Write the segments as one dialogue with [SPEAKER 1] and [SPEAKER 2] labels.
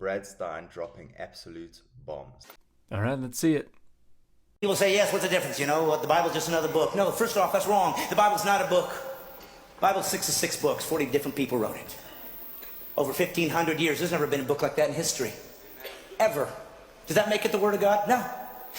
[SPEAKER 1] Brad Stein dropping absolute bombs.
[SPEAKER 2] All right, let's see it.
[SPEAKER 3] People say, yes, what's the difference? You know, the Bible's just another book. No, first off, that's wrong. The Bible's not a book. The Bible's 66 books. 40 different people wrote it. Over 1,500 years. There's never been a book like that in history. Ever. Does that make it the Word of God? No.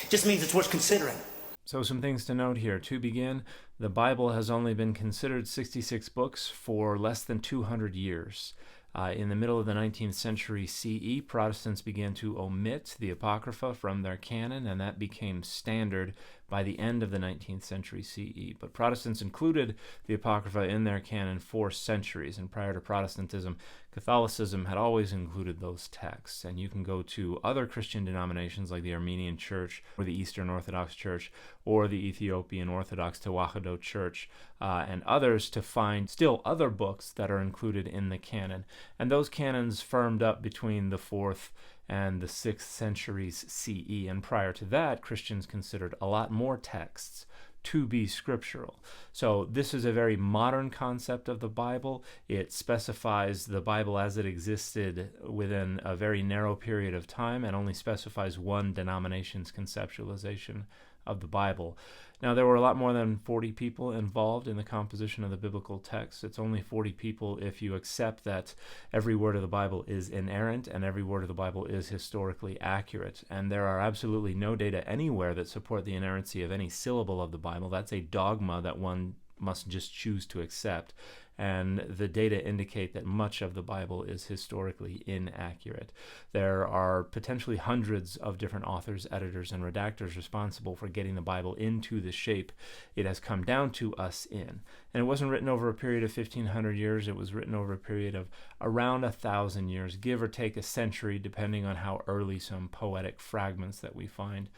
[SPEAKER 3] It just means it's worth considering.
[SPEAKER 2] So some things to note here. To begin, the Bible has only been considered 66 books for less than 200 years. In the middle of the 19th century CE, Protestants began to omit the Apocrypha from their canon, and that became standard by the end of the 19th century CE. But Protestants included the Apocrypha in their canon for centuries, and prior to Protestantism, Catholicism had always included those texts. And you can go to other Christian denominations like the Armenian Church, or the Eastern Orthodox Church, or the Ethiopian Orthodox Tewahedo Church, and others to find still other books that are included in the canon. And those canons firmed up between the 4th and the 6th centuries CE. And prior to that, Christians considered a lot more texts to be scriptural. So this is a very modern concept of the Bible. It specifies the Bible as it existed within a very narrow period of time and only specifies one denomination's conceptualization of the Bible. Now, there were a lot more than 40 people involved in the composition of the biblical text. It's only 40 people if you accept that every word of the Bible is inerrant and every word of the Bible is historically accurate. And there are absolutely no data anywhere that support the inerrancy of any syllable of the Bible. That's a dogma that one must just choose to accept. And the data indicate that much of the Bible is historically inaccurate. There are potentially hundreds of different authors, editors, and redactors responsible for getting the Bible into the shape it has come down to us in. And it wasn't written over a period of 1,500 years. It was written over a period of around 1,000 years, give or take a century, depending on how early some poetic fragments that we find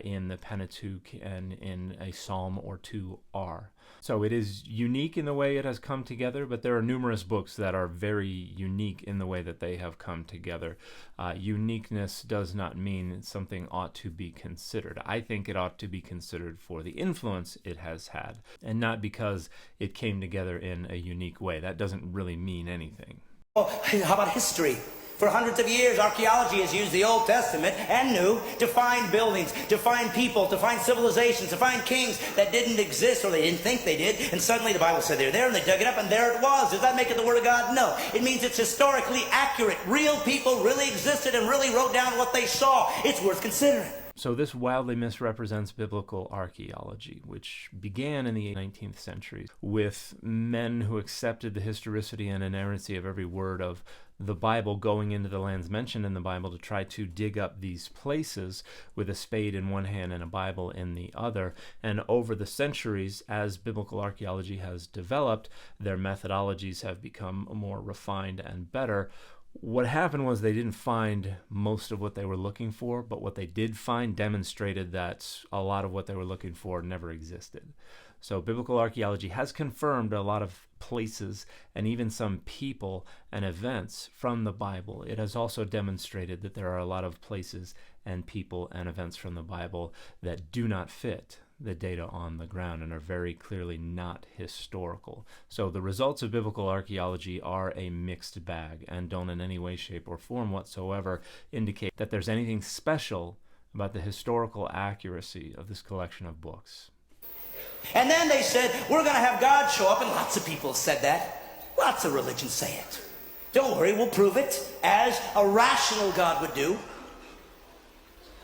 [SPEAKER 2] in the Pentateuch and in a psalm or two are. So it is unique in the way it has come together, but there are numerous books that are very unique in the way that they have come together. Uniqueness does not mean something ought to be considered. I think it ought to be considered for the influence it has had, and not because it came together in a unique way. That doesn't really mean anything.
[SPEAKER 3] Well, how about history? For hundreds of years, archaeology has used the Old Testament and New to find buildings, to find people, to find civilizations, to find kings that didn't exist or they didn't think they did. And suddenly the Bible said they're there and they dug it up and there it was. Does that make it the Word of God? No. It means it's historically accurate. Real people really existed and really wrote down what they saw. It's worth considering.
[SPEAKER 2] So this wildly misrepresents biblical archaeology, which began in the 19th century with men who accepted the historicity and inerrancy of every word of the Bible going into the lands mentioned in the Bible to try to dig up these places with a spade in one hand and a Bible in the other. And over the centuries, as biblical archaeology has developed, their methodologies have become more refined and better. What happened was they didn't find most of what they were looking for, but what they did find demonstrated that a lot of what they were looking for never existed. So biblical archaeology has confirmed a lot of places and even some people and events from the Bible. It has also demonstrated that there are a lot of places and people and events from the Bible that do not fit the data on the ground and are very clearly not historical. So the results of biblical archaeology are a mixed bag and don't in any way, shape, or form whatsoever indicate that there's anything special about the historical accuracy of this collection of books.
[SPEAKER 3] And then they said, we're going to have God show up, and lots of people said that. Lots of religions say it. Don't worry, we'll prove it as a rational God would do.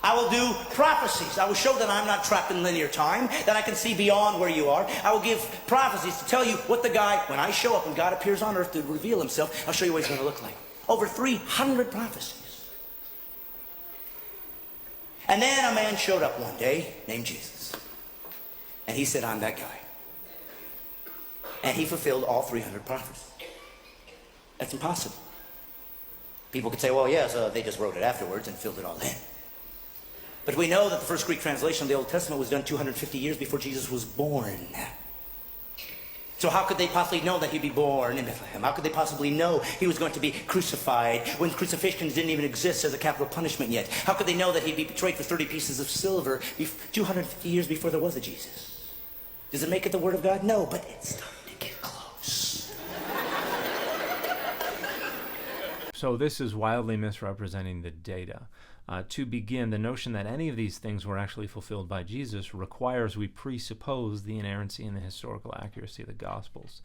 [SPEAKER 3] I will do prophecies. I will show that I'm not trapped in linear time, that I can see beyond where you are. I will give prophecies to tell you what the guy, when I show up and God appears on earth to reveal himself, I'll show you what he's going to look like. Over 300 prophecies. And then a man showed up one day named Jesus. And he said, I'm that guy. And he fulfilled all 300 prophecies. That's impossible. People could say, well, yes, they just wrote it afterwards and filled it all in. But we know that the first Greek translation of the Old Testament was done 250 years before Jesus was born. So how could they possibly know that he'd be born in Bethlehem? How could they possibly know he was going to be crucified when crucifixions didn't even exist as a capital punishment yet? How could they know that he'd be betrayed for 30 pieces of silver 250 years before there was a Jesus? Does it make it the Word of God? No, but it's starting to get close.
[SPEAKER 2] So this is wildly misrepresenting the data. To begin, the notion that any of these things were actually fulfilled by Jesus requires we presuppose the inerrancy and the historical accuracy of the Gospels.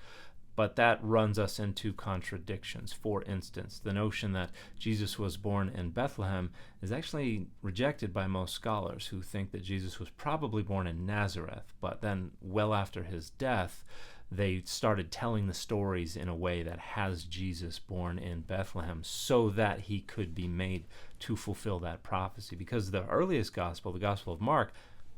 [SPEAKER 2] But that runs us into contradictions. For instance, the notion that Jesus was born in Bethlehem is actually rejected by most scholars, who think that Jesus was probably born in Nazareth, but then well after his death, they started telling the stories in a way that has Jesus born in Bethlehem so that he could be made to fulfill that prophecy. Because the earliest gospel, the Gospel of Mark,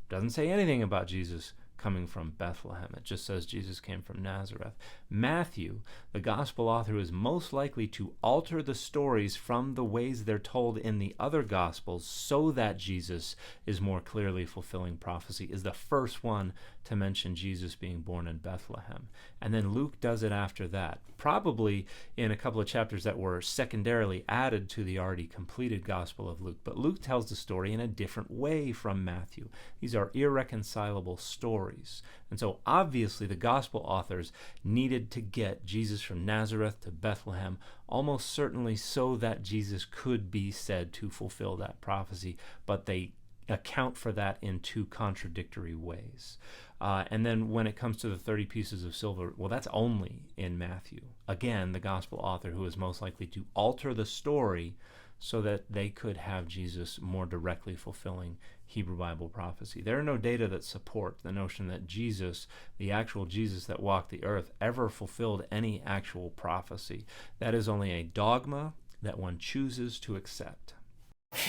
[SPEAKER 2] doesn't say anything about Jesus coming from Bethlehem. It just says Jesus came from Nazareth. Matthew, the gospel author who is most likely to alter the stories from the ways they're told in the other gospels so that Jesus is more clearly fulfilling prophecy, is the first one to mention Jesus being born in Bethlehem. And then Luke does it after that, probably in a couple of chapters that were secondarily added to the already completed Gospel of Luke. But Luke tells the story in a different way from Matthew. These are irreconcilable stories. And so obviously the gospel authors needed to get Jesus from Nazareth to Bethlehem, almost certainly so that Jesus could be said to fulfill that prophecy, but they account for that in two contradictory ways. And then when it comes to the 30 pieces of silver, well, that's only in Matthew. Again, the gospel author who is most likely to alter the story so that they could have Jesus more directly fulfilling Hebrew Bible prophecy. There are no data that support the notion that Jesus, the actual Jesus that walked the earth, ever fulfilled any actual prophecy. That is only a dogma that one chooses to accept.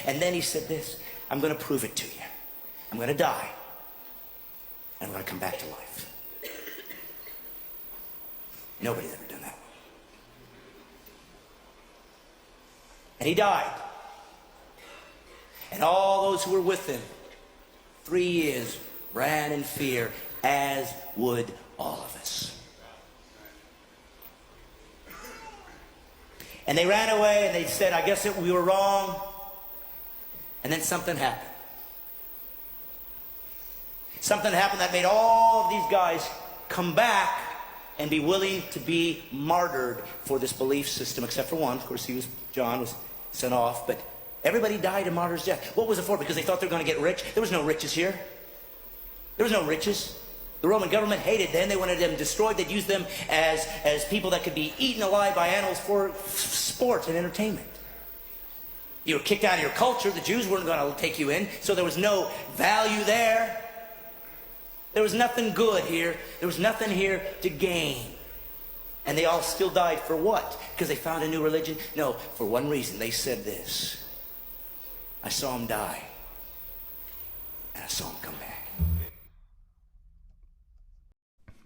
[SPEAKER 3] And then he said this, I'm going to prove it to you. I'm going to die. And I'm going to come back to life. Nobody's ever done that. And he died. And all those who were with him, 3 years, ran in fear, as would all of us. And they ran away and they said, I guess we were wrong. And then something happened. Something happened that made all of these guys come back and be willing to be martyred for this belief system, except for one. Of course, John was sent off, but everybody died a martyr's death. What was it for? Because they thought they were going to get rich? There was no riches here. There was no riches. The Roman government hated them. They wanted them destroyed. They'd use them as people that could be eaten alive by animals for sport and entertainment. You were kicked out of your culture. The Jews weren't going to take you in, so there was no value there. There was nothing good here. There was nothing here to gain. And they all still died for what? Because they found a new religion? No, for one reason. They said this. I saw him die. And I saw him come back.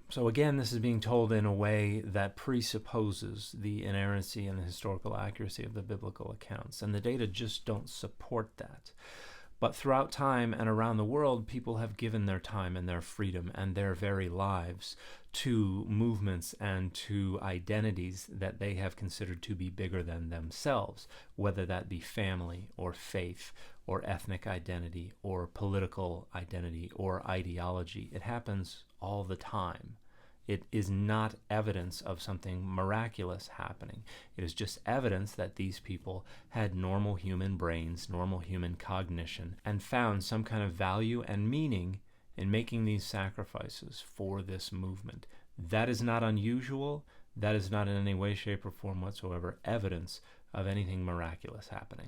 [SPEAKER 2] So again, this is being told in a way that presupposes the inerrancy and the historical accuracy of the biblical accounts. And the data just don't support that. But throughout time and around the world, people have given their time and their freedom and their very lives to movements and to identities that they have considered to be bigger than themselves, whether that be family or faith or ethnic identity or political identity or ideology. It happens all the time. It is not evidence of something miraculous happening. It is just evidence that these people had normal human brains, normal human cognition, and found some kind of value and meaning in making these sacrifices for this movement. That is not unusual. That is not in any way, shape, or form whatsoever evidence of anything miraculous happening.